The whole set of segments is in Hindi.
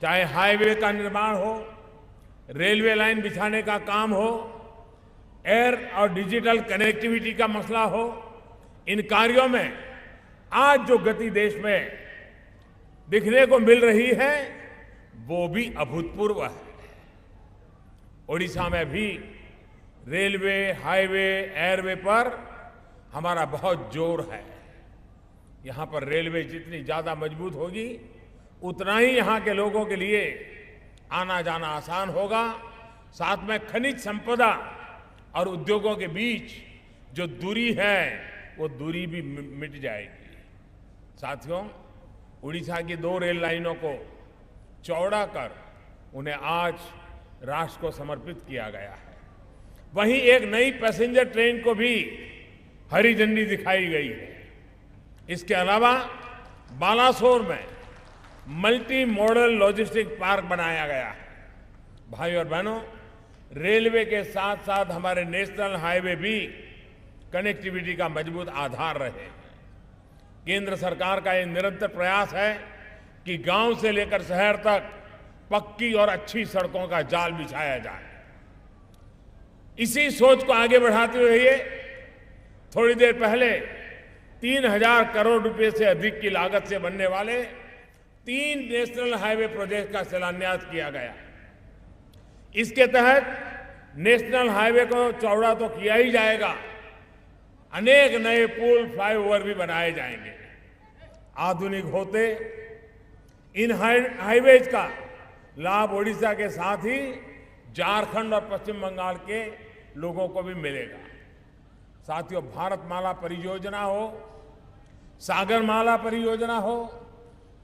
चाहे हाईवे का निर्माण हो, रेलवे लाइन बिछाने का काम हो, एयर और डिजिटल कनेक्टिविटी का मसला हो, इन कार्यों में आज जो गति देश में दिखने को मिल रही है वो भी अभूतपूर्व है। ओडिशा में भी रेलवे, हाईवे, एयरवे पर हमारा बहुत जोर है। यहां पर रेलवे जितनी ज्यादा मजबूत होगी उतना ही यहां के लोगों के लिए आना जाना आसान होगा। साथ में खनिज संपदा और उद्योगों के बीच जो दूरी है वो दूरी भी मिट जाएगी। साथियों, उड़ीसा की 2 रेल लाइनों को चौड़ा कर उन्हें आज राष्ट्र को समर्पित किया गया है। वहीं एक नई पैसेंजर ट्रेन को भी हरी झंडी दिखाई गई है। इसके अलावा बालासोर में मल्टी मॉडल लॉजिस्टिक पार्क बनाया गया है। भाई और बहनों, रेलवे के साथ साथ हमारे नेशनल हाईवे भी कनेक्टिविटी का मजबूत आधार रहे। केंद्र सरकार का यह निरंतर प्रयास है कि गांव से लेकर शहर तक पक्की और अच्छी सड़कों का जाल बिछाया जाए। इसी सोच को आगे बढ़ाते हुए थोड़ी देर पहले 3000 करोड़ रुपए से अधिक की लागत से बनने वाले 3 नेशनल हाईवे प्रोजेक्ट का शिलान्यास किया गया। इसके तहत नेशनल हाईवे को चौड़ा तो किया ही जाएगा, अनेक नए पुल, फ्लाईओवर भी बनाए जाएंगे। आधुनिक होते इन हाईवेज का लाभ ओडिशा के साथ ही झारखंड और पश्चिम बंगाल के लोगों को भी मिलेगा। साथियों, भारतमाला परियोजना हो, सागरमाला परियोजना हो,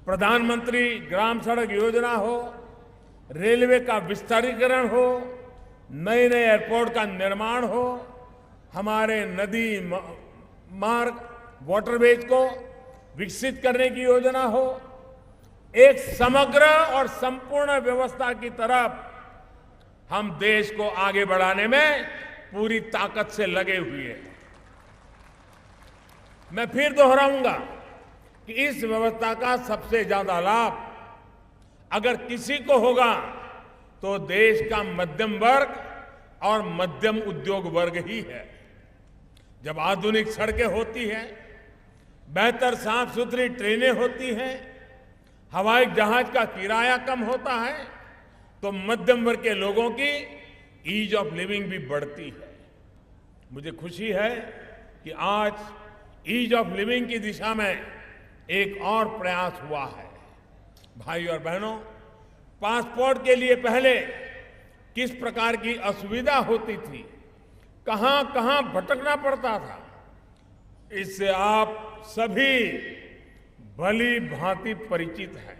प्रधानमंत्री ग्राम सड़क योजना हो, रेलवे का विस्तारीकरण हो, नए नए एयरपोर्ट का निर्माण हो, हमारे नदी मार्ग, वाटरवेज को विकसित करने की योजना हो, एक समग्र और संपूर्ण व्यवस्था की तरफ हम देश को आगे बढ़ाने में पूरी ताकत से लगे हुए हैं। मैं फिर दोहराऊंगा कि इस व्यवस्था का सबसे ज्यादा लाभ अगर किसी को होगा तो देश का मध्यम वर्ग और मध्यम उद्योग वर्ग ही है। जब आधुनिक सड़कें होती हैं, बेहतर साफ सुथरी ट्रेनें होती हैं, हवाई जहाज का किराया कम होता है, तो मध्यम वर्ग के लोगों की ईज ऑफ लिविंग भी बढ़ती है। मुझे खुशी है कि आज ईज ऑफ लिविंग की दिशा में एक और प्रयास हुआ है। भाई और बहनों, पासपोर्ट के लिए पहले किस प्रकार की असुविधा होती थी, कहां कहां भटकना पड़ता था, इससे आप सभी भली भांति परिचित हैं।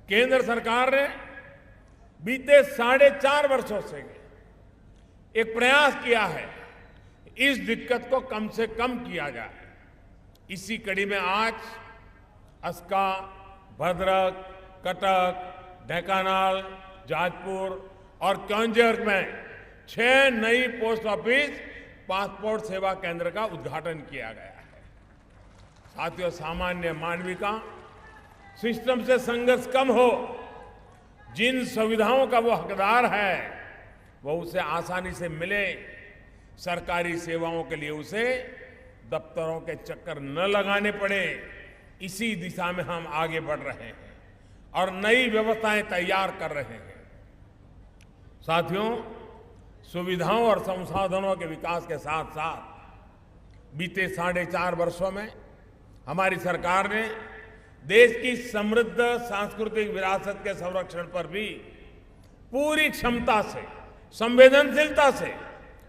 केंद्र सरकार ने बीते 4.5 वर्षों से एक प्रयास किया है इस दिक्कत को कम से कम किया जाए। इसी कड़ी में आज अस्का, भद्रक, कटक, ढेंकानाल, जाजपुर और केंद्र में 6 नई पोस्ट ऑफिस पासपोर्ट सेवा केंद्र का उद्घाटन किया गया है। साथियों, सामान्य मानवी का सिस्टम से संघर्ष कम हो, जिन सुविधाओं का वो हकदार है वो उसे आसानी से मिले, सरकारी सेवाओं के लिए उसे दफ्तरों के चक्कर न लगाने पड़े, इसी दिशा में हम आगे बढ़ रहे हैं और नई व्यवस्थाएं तैयार कर रहे हैं। साथियों, सुविधाओं और संसाधनों के विकास के साथ साथ बीते 4.5 वर्षों में हमारी सरकार ने देश की समृद्ध सांस्कृतिक विरासत के संरक्षण पर भी पूरी क्षमता से, संवेदनशीलता से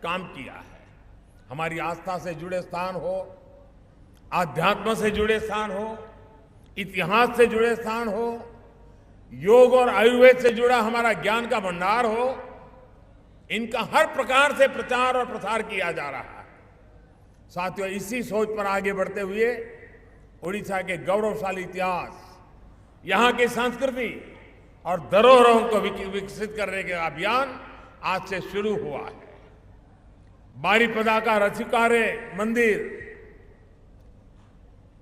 काम किया है। हमारी आस्था से जुड़े स्थान हो, आध्यात्म से जुड़े स्थान हो, इतिहास से जुड़े स्थान हो, योग और आयुर्वेद से जुड़ा हमारा ज्ञान का भंडार हो, इनका हर प्रकार से प्रचार और प्रसार किया जा रहा है। साथियों, इसी सोच पर आगे बढ़ते हुए उड़ीसा के गौरवशाली इतिहास, यहां की संस्कृति और धरोहरों को विकसित करने के अभियान आज से शुरू हुआ है। बारीपदा का रथिकारे मंदिर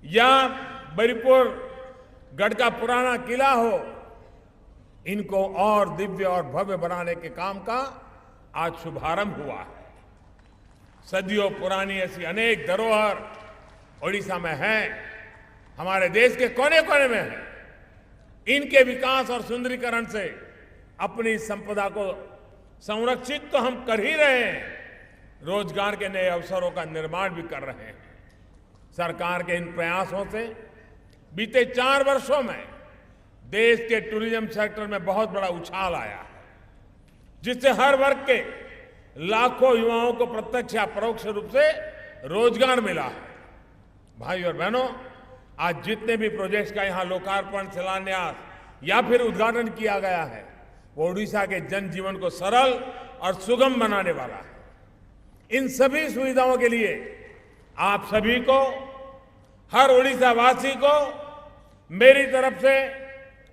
या बरीपुर गढ़ का पुराना किला हो इनको और दिव्य और भव्य बनाने के काम का आज शुभारंभ हुआ है। सदियों पुरानी ऐसी अनेक धरोहर ओडिशा में है, हमारे देश के कोने कोने में है। इनके विकास और सुंदरीकरण से अपनी संपदा को संरक्षित तो हम कर ही रहे हैं, रोजगार के नए अवसरों का निर्माण भी कर रहे हैं। सरकार के इन प्रयासों से बीते 4 वर्षों में देश के टूरिज्म सेक्टर में बहुत बड़ा उछाल आया है, जिससे हर वर्ग के लाखों युवाओं को प्रत्यक्ष या परोक्ष रूप से रोजगार मिला है। भाई और बहनों, आज जितने भी प्रोजेक्ट्स का यहां लोकार्पण, शिलान्यास या फिर उद्घाटन किया गया है, वो ओडिशा के जनजीवन को सरल और सुगम बनाने वाला है। इन सभी सुविधाओं के लिए आप सभी को, हर ओडिशा वासी को मेरी तरफ से,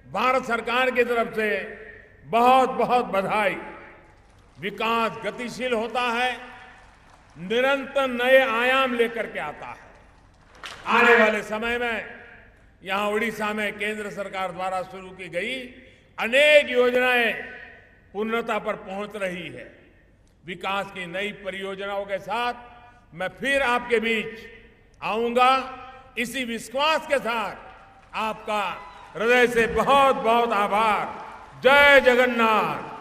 भारत सरकार की तरफ से बहुत बहुत बधाई। विकास गतिशील होता है, निरंतर नए आयाम लेकर के आता है। आने वाले समय में यहां ओडिशा में केंद्र सरकार द्वारा शुरू की गई अनेक योजनाएं पूर्णता पर पहुंच रही है। विकास की नई परियोजनाओं के साथ मैं फिर आपके बीच आऊंगा। इसी विश्वास के साथ आपका हृदय से बहुत बहुत आभार। जय जगन्नाथ।